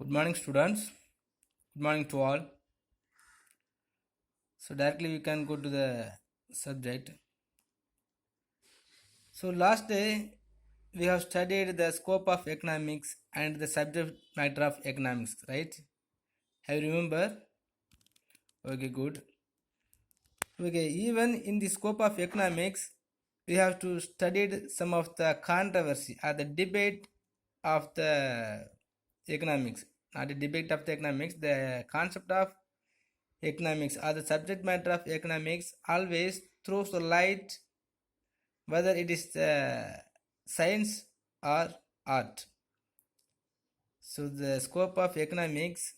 Good morning, students. Good morning to all. So, directly we can go to the subject. So, last day we have studied the scope of economics and the subject matter of economics, right? Have you remember? Okay, good. Okay, even in the scope of economics, we have to study some of the controversy or the debate of the economics. Not the debate of the economics, the concept of economics or the subject matter of economics always throws the light whether it is science or art. So the scope of economics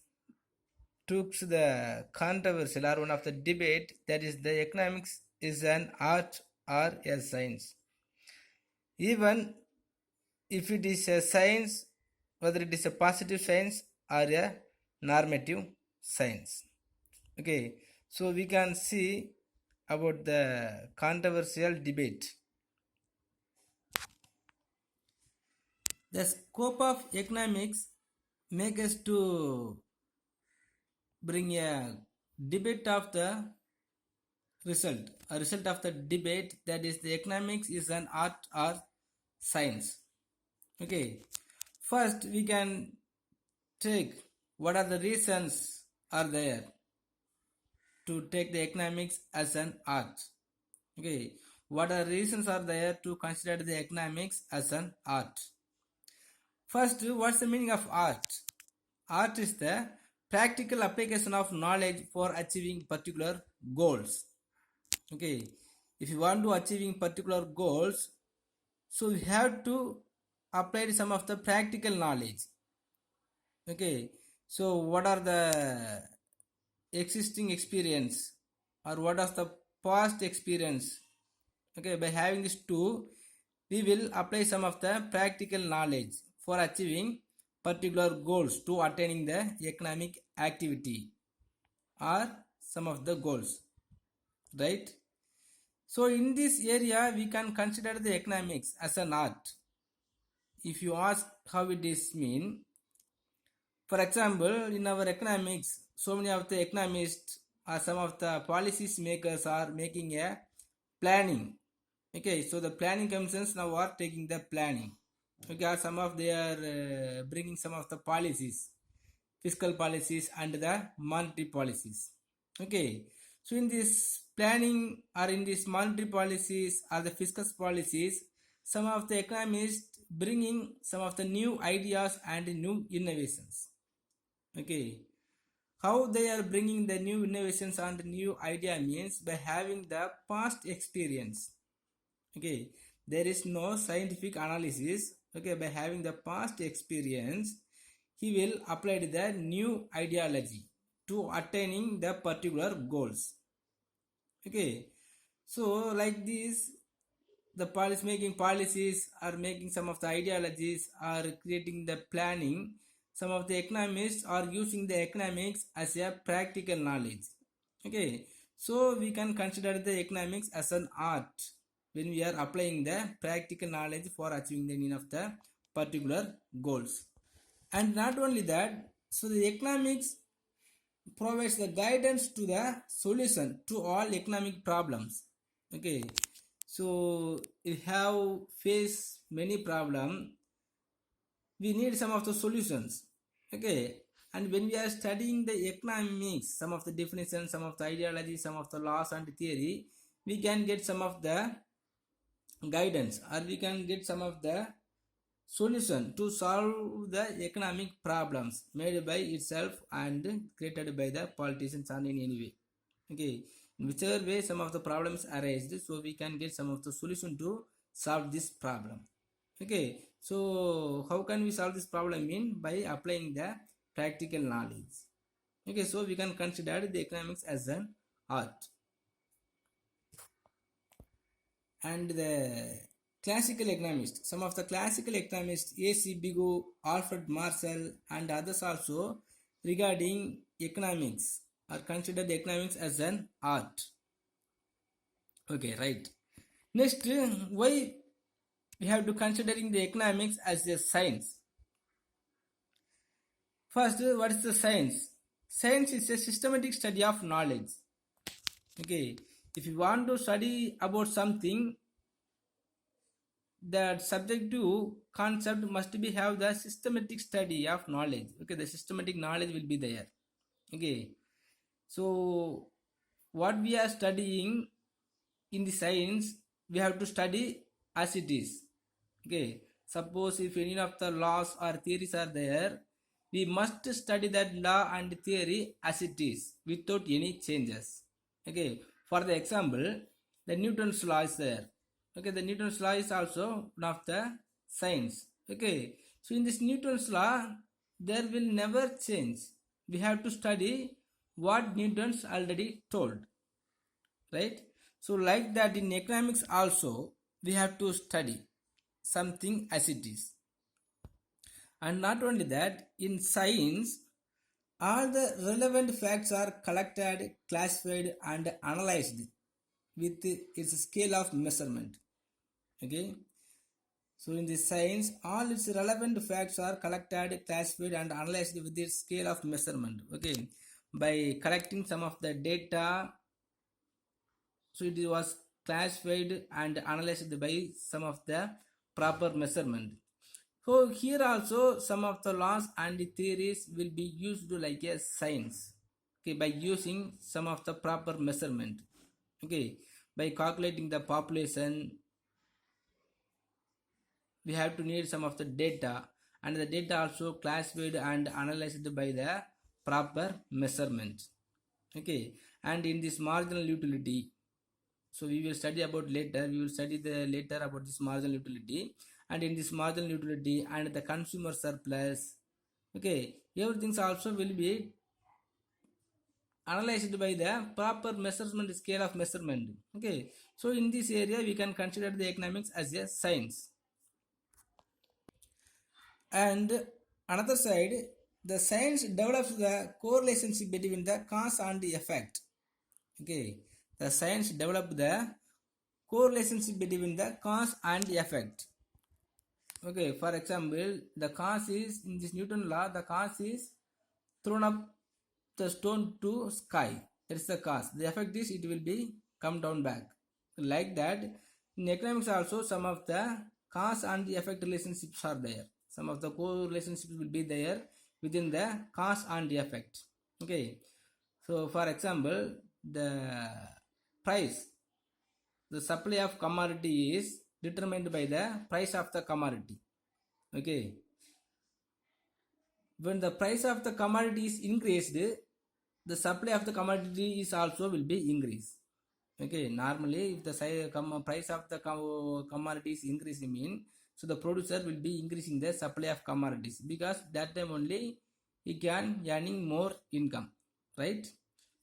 took the controversial or one of the debate that is the economics is an art or a science. Even if it is a science, whether it is a positive science or a normative science. Okay, so we can see about the controversial debate. The scope of economics make us to bring a debate of the result. A result of the debate that is the economics is an art or science. Okay, first we can take what are the reasons are there to take the economics as an art. Okay, what are reasons are there to consider the economics as an art? First, what's the meaning of art? Art is the practical application of knowledge for achieving particular goals. Okay, if you want to achieving particular goals, so you have to apply some of the practical knowledge. Okay, so what are the existing experience or what is the past experience? Okay, by having these two, we will apply some of the practical knowledge for achieving particular goals to attaining the economic activity or some of the goals, right? So in this area we can consider the economics as an art. If you ask how it is mean, for example, in our economics, so many of the economists or some of the policies makers are making a planning. Okay, so the planning commissions now are taking the planning. Okay, some of they are bringing some of the policies, fiscal policies and the monetary policies. Okay, so in this planning or in these monetary policies or the fiscal policies, some of the economists bringing some of the new ideas and new innovations. Okay, how they are bringing the new innovations and new idea means by having the past experience. Okay, there is no scientific analysis. Okay, by having the past experience, he will apply the new ideology to attaining the particular goals. Okay, so like this, the policy making policies are making some of the ideologies are creating the planning. Some of the economists are using the economics as a practical knowledge. Okay, so we can consider the economics as an art when we are applying the practical knowledge for achieving the meaning of the particular goals. And not only that, so the economics provides the guidance to the solution to all economic problems. Okay, so we have faced many problems, we need some of the solutions. Okay, and when we are studying the economics, some of the definitions, some of the ideology, some of the laws and theory, we can get some of the guidance or we can get some of the solution to solve the economic problems made by itself and created by the politicians and in any way. Okay, in whichever way some of the problems arise, so we can get some of the solution to solve this problem. Okay, so how can we solve this problem? Mean by applying the practical knowledge. Okay, so we can consider the economics as an art. And the classical economists, some of the classical economists, A.C. Bigelow, Alfred Marshall and others also regarding economics are considered economics as an art. Okay, right. Next, why we have to considering the economics as a science? First, what is the science? Science is a systematic study of knowledge. Okay, if you want to study about something, that subjective concept must be have the systematic study of knowledge. Okay, the systematic knowledge will be there. Okay, so what we are studying in the science, we have to study as it is. Okay, suppose if any of the laws or theories are there, we must study that law and theory as it is without any changes. Okay, for the example, the Newton's law is there. Okay, the Newton's law is also one of the science. Okay, so in this Newton's law, there will never change. We have to study what Newton's already told, right? So like that in economics also, we have to study something as it is. And not only that, in science, all the relevant facts are collected, classified, and analyzed with its scale of measurement. Okay, so in this science, all its relevant facts are collected, classified, and analyzed with its scale of measurement. Okay, by collecting some of the data, so it was classified and analyzed by some of the proper measurement. So here also some of the laws and the theories will be used like a science. Okay, by using some of the proper measurement. Okay, by calculating the population, we have to need some of the data, and the data also classified and analyzed by the proper measurement. Okay, and in this marginal utility, so we will study about later, we will study the later about this marginal utility, and in this marginal utility and the consumer surplus. Okay, everything also will be analyzed by the proper measurement scale of measurement. Okay, so in this area we can consider the economics as a science. And another side, the science develops the correlationship between the cause and the effect. Okay, the science develop the correlationship between the cause and the effect. Okay, for example, the cause is in this Newton law, the cause is thrown up the stone to sky. That is the cause. The effect is it will be come down back. Like that, in economics also some of the cause and the effect relationships are there. Some of the correlationships will be there within the cause and the effect. Okay, so for example, the price, the supply of commodity is determined by the price of the commodity. Okay, when the price of the commodity is increased, the supply of the commodity is also will be increased. Okay, normally if the price of the commodity is increasing, mean so the producer will be increasing the supply of commodities, because that time only he can earning more income, right?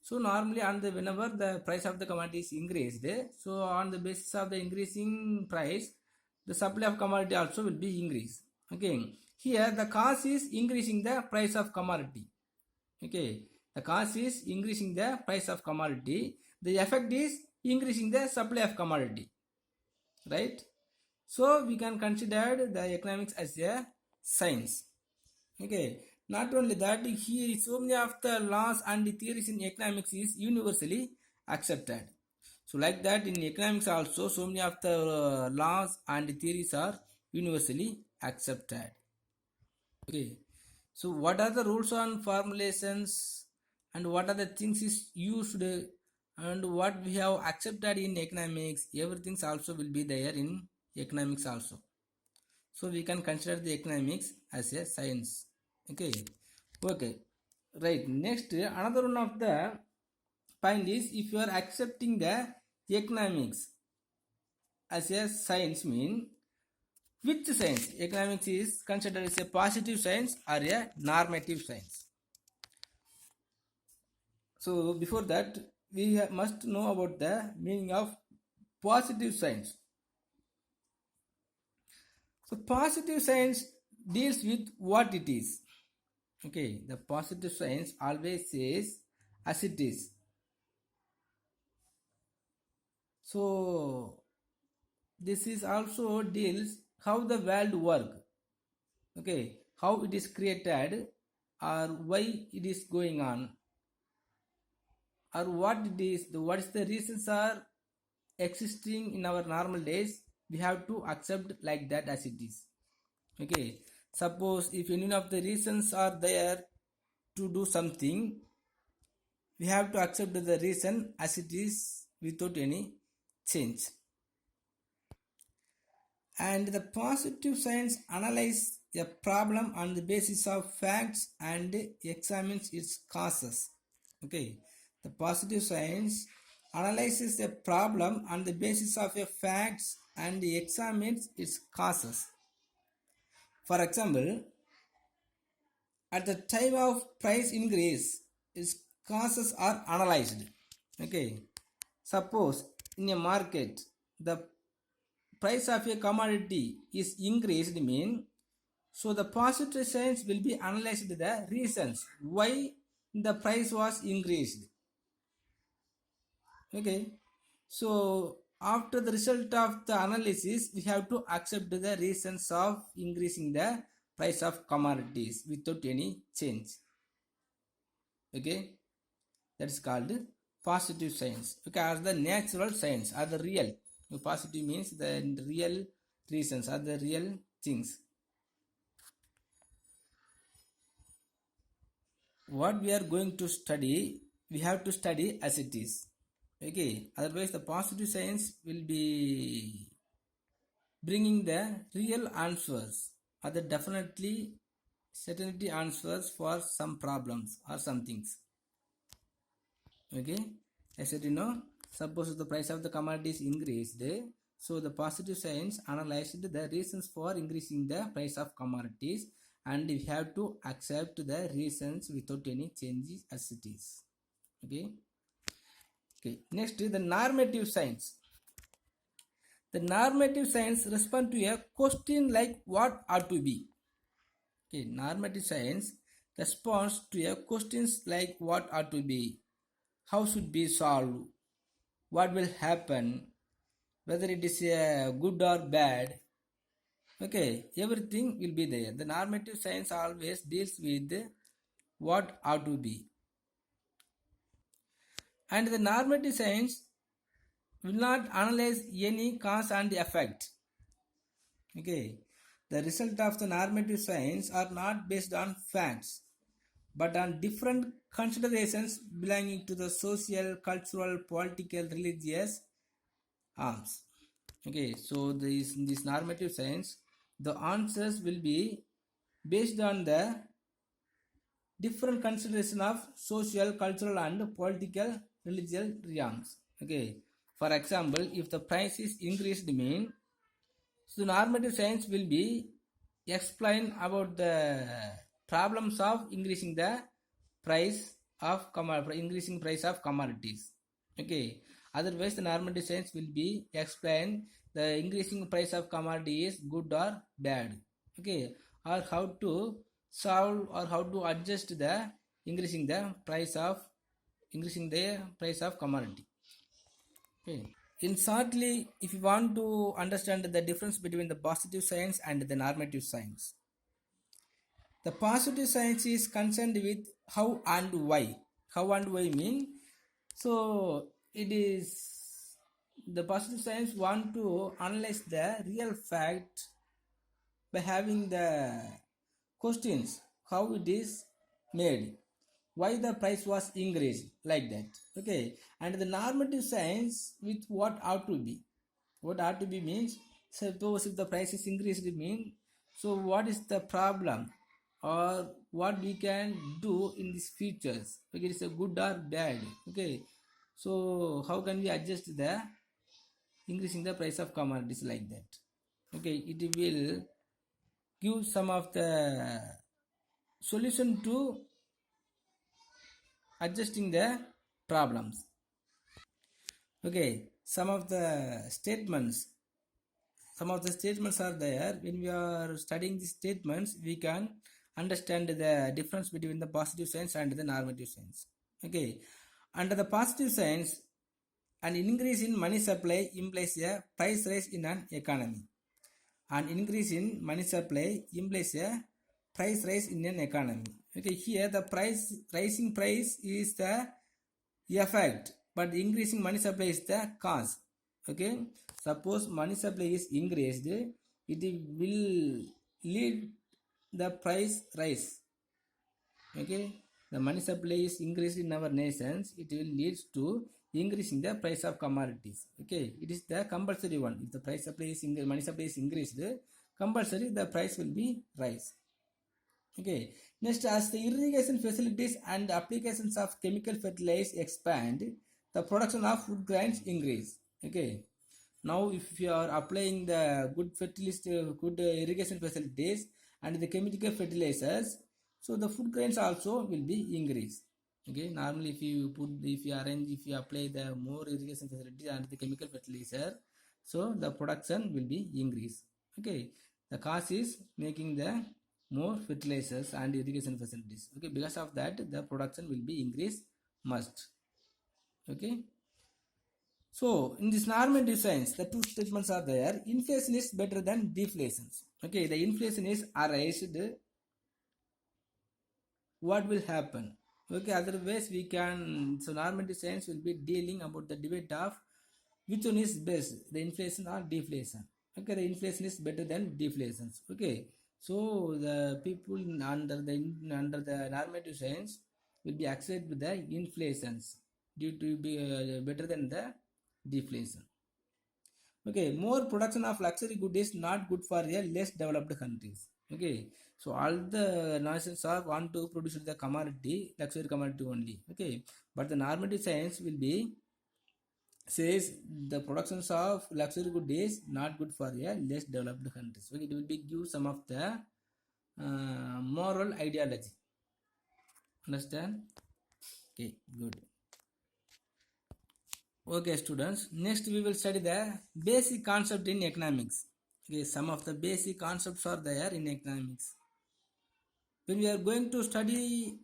So normally on the whenever the price of the commodity is increased, so on the basis of the increasing price, the supply of commodity also will be increased. Okay, here the cost is increasing the price of commodity. Okay, the cost is increasing the price of commodity, the effect is increasing the supply of commodity, right? So we can consider the economics as a science. Okay, not only that, here so many of the laws and the theories in economics is universally accepted. So like that in economics also so many of the laws and theories are universally accepted. Okay, so what are the rules on formulations, and what are the things is used, and what we have accepted in economics, everything also will be there in economics also. So we can consider the economics as a science. Okay, okay, right. Next, another one of the point is, if you are accepting the economics as a science, mean which science? Economics is considered as a positive science or a normative science. So before that, we must know about the meaning of positive science. So positive science deals with what it is. Okay, the positive science always says as it is. So this is also deals how the world work. Okay, how it is created or why it is going on, or what it is, what is the reasons are existing in our normal days, we have to accept like that as it is. Okay, suppose if any of the reasons are there to do something, we have to accept the reason as it is without any change. And the positive science analyze a problem on the basis of facts and examines its causes. Okay, the positive science analyzes a problem on the basis of a facts and examines its causes. For example, at the time of price increase, its causes are analyzed. Okay, suppose in a market the price of a commodity is increased, mean, so the positive science will be analyzed the reasons why the price was increased. Okay, so after the result of the analysis, we have to accept the reasons of increasing the price of commodities without any change. Okay, that is called positive science. Okay, as the natural science are the real. Positive means the real reasons are the real things. What we are going to study, we have to study as it is. Okay, otherwise the positive science will be bringing the real answers or the definitely certainty answers for some problems or some things. Okay, I said, suppose the price of the commodities increased, so the positive science analyzed the reasons for increasing the price of commodities, and we have to accept the reasons without any changes as it is. Okay, next is the normative science. The normative science responds to a question like what ought to be. Okay, normative science responds to a questions like what ought to be, how should be solved, what will happen, whether it is good or bad. Okay, everything will be there. The normative science always deals with what ought to be. And the normative science will not analyze any cause and effect. Okay, the result of the normative science are not based on facts, but on different considerations belonging to the social, cultural, political, religious arms. Okay, so this normative science, the answers will be based on the different consideration of social, cultural, and political, religious realms. Okay, for example, if the price is increased, mean, so normative science will be explain about the problems of increasing the price of increasing price of commodities. Okay, otherwise the normative science will be explain the increasing price of commodity is good or bad. Okay, or how to solve or how to adjust the increasing the price of commodity. Okay, in shortly, if you want to understand the difference between the positive science and the normative science, the positive science is concerned with how and why. How and why mean, so it is the positive science want to analyze the real fact by having the questions how it is made, why the price was increased, like that. Okay, and the normative science with what ought to be. What ought to be means, suppose if the price is increased, mean, so what is the problem or what we can do in these futures, whether it's a good or bad. Okay, so how can we adjust the increasing the price of commodities, like that. Okay, it will give some of the solution to adjusting the problems. Okay, some of the statements are there. When we are studying these statements, we can understand the difference between the positive science and the normative science. Okay, under the positive science, an increase in money supply implies a price rise in an economy. An increase in money supply implies a price rise in an economy. Okay, here the rising price is the effect, but increasing money supply is the cause. Okay, suppose money supply is increased, it will lead the price rise. Okay, the money supply is increased in our nations, it will lead to increasing the price of commodities. Okay, it is the compulsory one. If the price supply is money supply is increased, compulsory the price will be rise. Okay, next, as the irrigation facilities and applications of chemical fertilizers expand, the production of food grains increase. Okay, now if you are applying the good fertilizer, good irrigation facilities and the chemical fertilizers, so the food grains also will be increased. Okay, normally if you apply the more irrigation facilities and the chemical fertilizer, so the production will be increased. Okay, the cause is making the more fertilizers and irrigation facilities. Okay, because of that the production will be increased must. Okay, so in this normative science the two statements are there. Inflation is better than deflation. Okay, the inflation is arised, what will happen? Okay, otherwise we can, so normative science will be dealing about the debate of which one is best, the inflation or deflation. Okay, the inflation is better than deflation. Okay, so the people under the normative science will be accepted with the inflations due to be better than the deflation. Okay, more production of luxury goods is not good for a less developed countries. Okay, so all the nations are want to produce the commodity, luxury commodity only. Okay, but the normative science will be says the productions of luxury goods is not good for a less developed countries. Okay, it will be give some of the moral ideology. Understand? Okay, good. Okay, students, next we will study the basic concept in economics. Okay, some of the basic concepts are there in economics. When we are going to study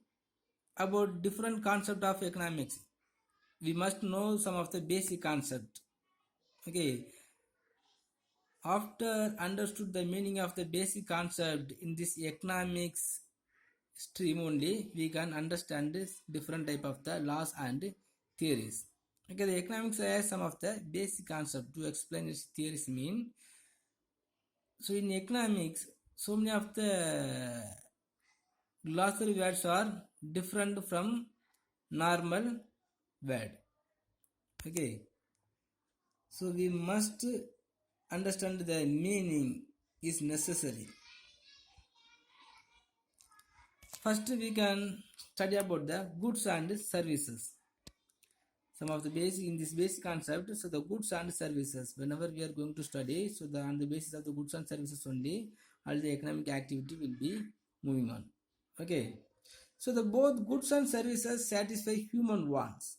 about different concept of economics, we must know some of the basic concept. Okay, after understood the meaning of the basic concept in this economics stream only, we can understand this different type of the laws and theories. Okay, the economics has some of the basic concept to explain its theories mean. So in economics, so many of the glossary words are different from normal word. Okay, so we must understand the meaning is necessary. First we can study about the goods and services. Some of the basic in this basic concept, so the goods and services, whenever we are going to study, so the on the basis of the goods and services only all the economic activity will be moving on. Okay, so the both goods and services satisfy human wants.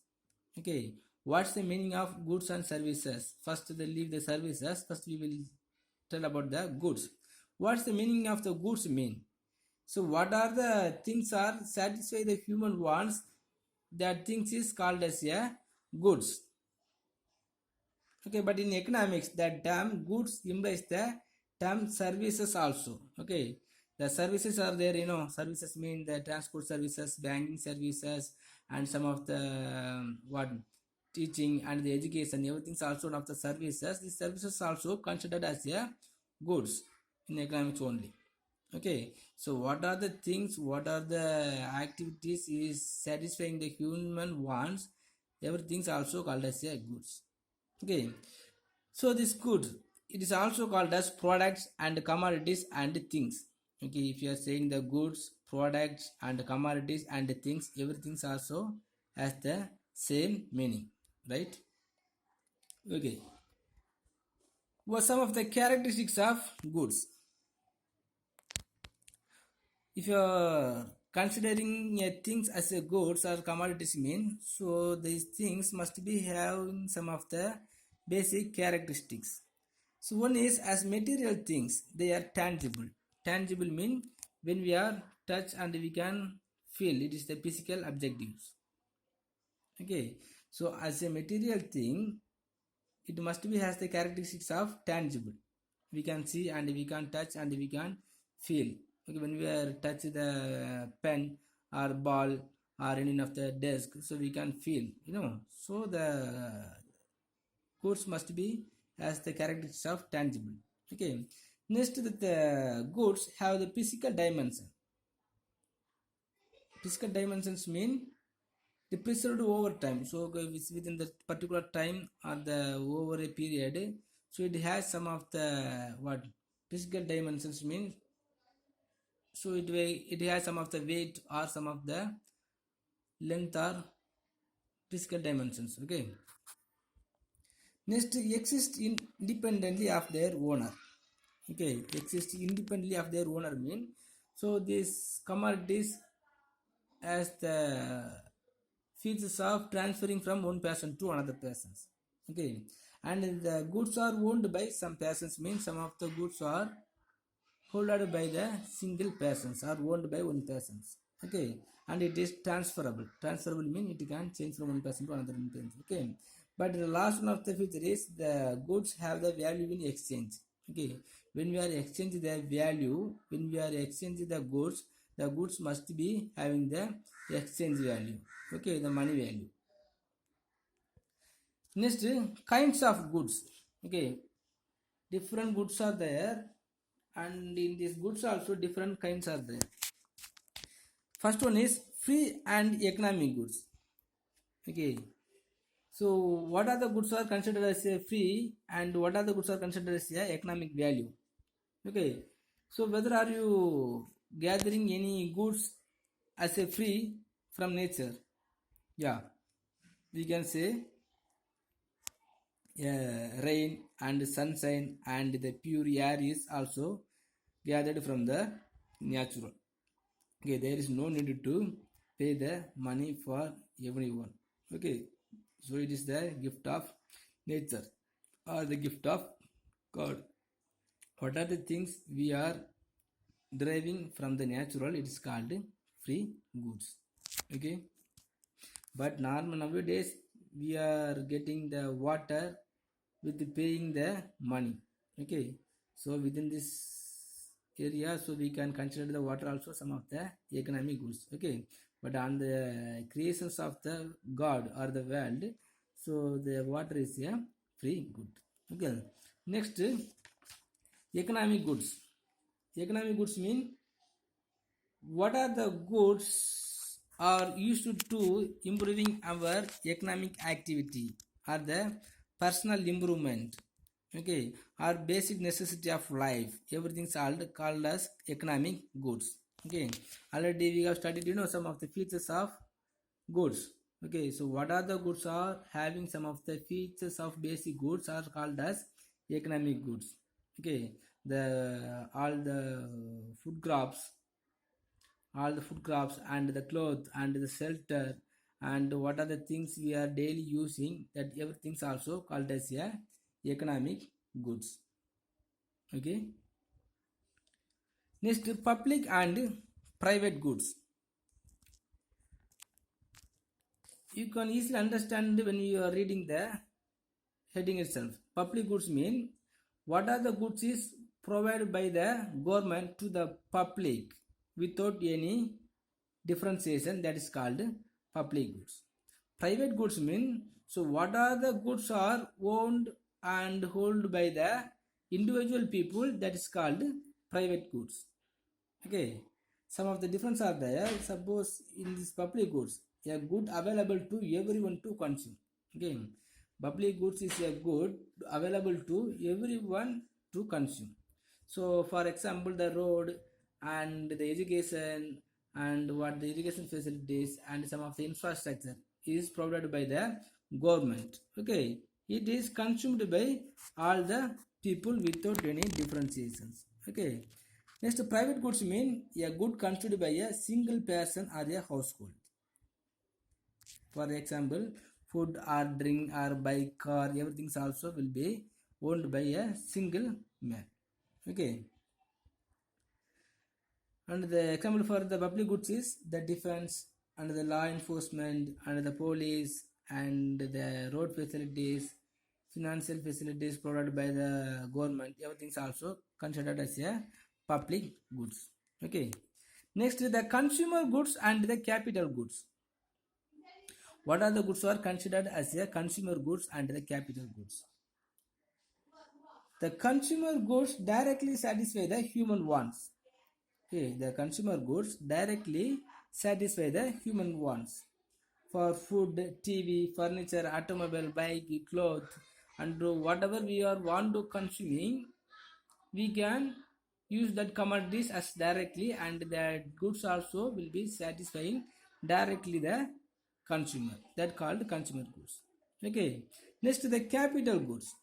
Okay, what's the meaning of goods and services? First they leave the services, first we will tell about the goods. What's the meaning of the goods mean? So what are the things are satisfy the human wants, that things is called as a goods. Okay, but in economics that term goods implies the term services also. Okay, the services are there, services mean the transport services, banking services, and some of the what teaching and the education, everything is also one of the services. These services also considered as a goods in economics only. Okay, so what are the things, what are the activities is satisfying the human wants, everything is also called as a goods. Okay, so this goods, it is also called as products and commodities and things. Okay, if you are saying the goods, products and commodities and things, everything also has the same meaning, right? Okay, what some of the characteristics of goods? If you are considering things as a goods or commodities mean, so these things must be having some of the basic characteristics. So one is as material things, they are tangible. Tangible mean when we are touch and we can feel, it is the physical objectives. Okay, so as a material thing, it must be has the characteristics of tangible. We can see and we can touch and we can feel. Okay, when we are touch the pen or ball or any of the desk, so we can feel, so the goods must be as the characteristics of tangible. Okay, next the goods have the physical dimension. Physical dimensions mean the preserved over time, so it's within the particular time or the over a period, so it has some of the what physical dimensions mean, so it has some of the weight or some of the length or physical dimensions. Okay, next exist independently of their owner. Okay, exist independently of their owner mean, so these commodities as the features of transferring from one person to another persons. Okay, and the goods are owned by some persons means some of the goods are held by the single persons or owned by one persons. Okay, and it is transferable mean it can change from one person to another person. Okay, but the last one of the feature is the goods have the value in exchange. Okay, when we are exchanging the value, when we are exchanging the goods must be having the exchange value. Okay, the money value. Next, kinds of goods. Okay, different goods are there, and in these goods also different kinds are there. First one is free and economic goods. Okay, so what are the goods are considered as a free and what are the goods are considered as a economic value. Okay, so whether are you gathering any goods as a free from nature, yeah, we can say rain and sunshine and the pure air is also gathered from the natural. Okay, there is no need to pay the money for everyone. Okay, so it is the gift of nature or the gift of God. What are the things we are deriving from the natural, it is called free goods. Okay, but normal nowadays we are getting the water with paying the money. Okay, so within this area, so we can consider the water also some of the economic goods. Okay, but on the creations of the God or the world, so the water is a free good. Okay, next, economic goods. Economic goods mean what are the goods are used to improving our economic activity or the personal improvement. Okay, or basic necessity of life, everything's called as economic goods. Okay, already we have studied some of the features of goods. Okay, so what are the goods are having some of the features of basic goods are called as economic goods. Okay, the all the food crops, and the cloth and the shelter and what are the things we are daily using, that everything's also called as a economic goods. Okay, next, public and private goods. You can easily understand when you are reading the heading itself. Public goods mean what are the goods is provided by the government to the public without any differentiation, that is called public goods. Private goods mean, so what are the goods are owned and held by the individual people, that is called private goods. Okay, some of the difference are there. Suppose in this public goods, a good available to everyone to consume. Okay, public goods is a good available to everyone to consume. So for example, the road and the education and what the irrigation facilities and some of the infrastructure is provided by the government. Okay, it is consumed by all the people without any differentiations. Okay, next, private goods mean a good consumed by a single person or a household. For example, food or drink or bike, car, everything also will be owned by a single man. Okay, and the example for the public goods is the defense and the law enforcement and the police and the road facilities, financial facilities provided by the government, everything is also considered as a public goods. Okay. Next, the consumer goods and the capital goods. What are the goods are considered as the consumer goods and the capital goods? The consumer goods directly satisfy the human wants. Okay, the consumer goods directly satisfy the human wants for food, TV, furniture, automobile, bike, clothes, and whatever we are want to consuming, we can use that commodities as directly, and the goods also will be satisfying directly the consumer. That called consumer goods. Okay. Next, the capital goods.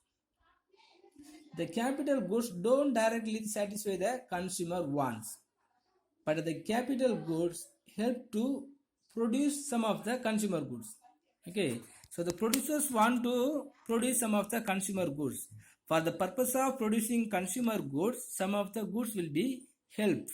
The capital goods don't directly satisfy the consumer wants, but the capital goods help to produce some of the consumer goods. Okay, so the producers want to produce some of the consumer goods. For the purpose of producing consumer goods, some of the goods will be helped.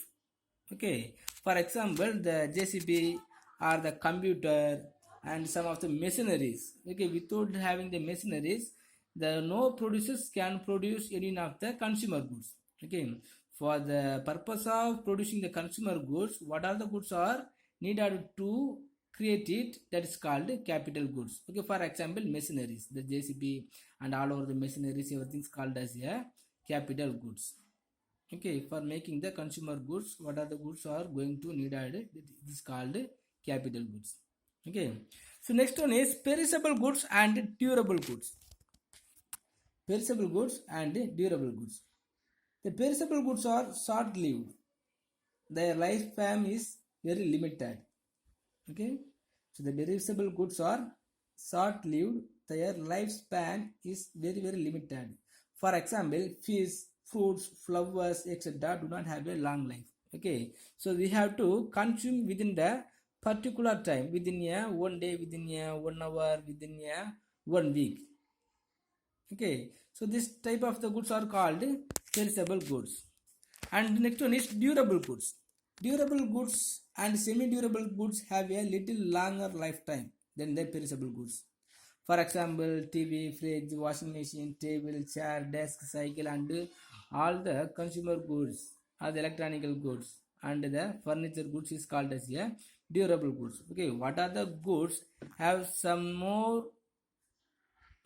Okay, for example, the JCB or the computer and some of the machineries. Okay, without having the machineries, the no producers can produce any of the consumer goods. Okay, for the purpose of producing the consumer goods, what are the goods are needed to create it? That is called capital goods. Okay, for example, machineries, the JCB and all over the machineries, everything is called as a capital goods. Okay, for making the consumer goods, what are the goods are going to needed? It is called capital goods. Okay, so next one is perishable goods and durable goods. Perishable goods and durable goods. The perishable goods are short lived, their lifespan is very limited. Okay, so the perishable goods are short lived, their lifespan is very limited. For example, fish, fruits, flowers, etc. do not have a long life. Okay, so we have to consume within the particular time, within a 1 day, within a 1 hour, within a 1 week. Okay, so this type of the goods are called perishable goods. And next one is durable goods. Durable goods and semi-durable goods have a little longer lifetime than the perishable goods. For example, TV, fridge, washing machine, table, chair, desk, cycle, and all the consumer goods or the electronic goods and the furniture goods is called as a durable goods. Okay, what are the goods have some more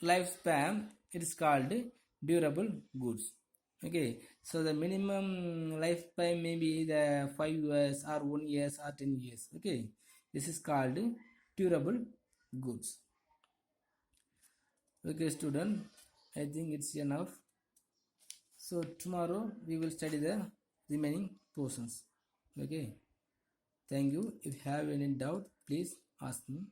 lifespan? It is called durable goods. Okay, so the minimum lifespan may be the 5 years or 1 year or 10 years. Okay, this is called durable goods. Okay student, I think it's enough. So tomorrow we will study the remaining portions. Okay, thank you. If you have any doubt, please ask me.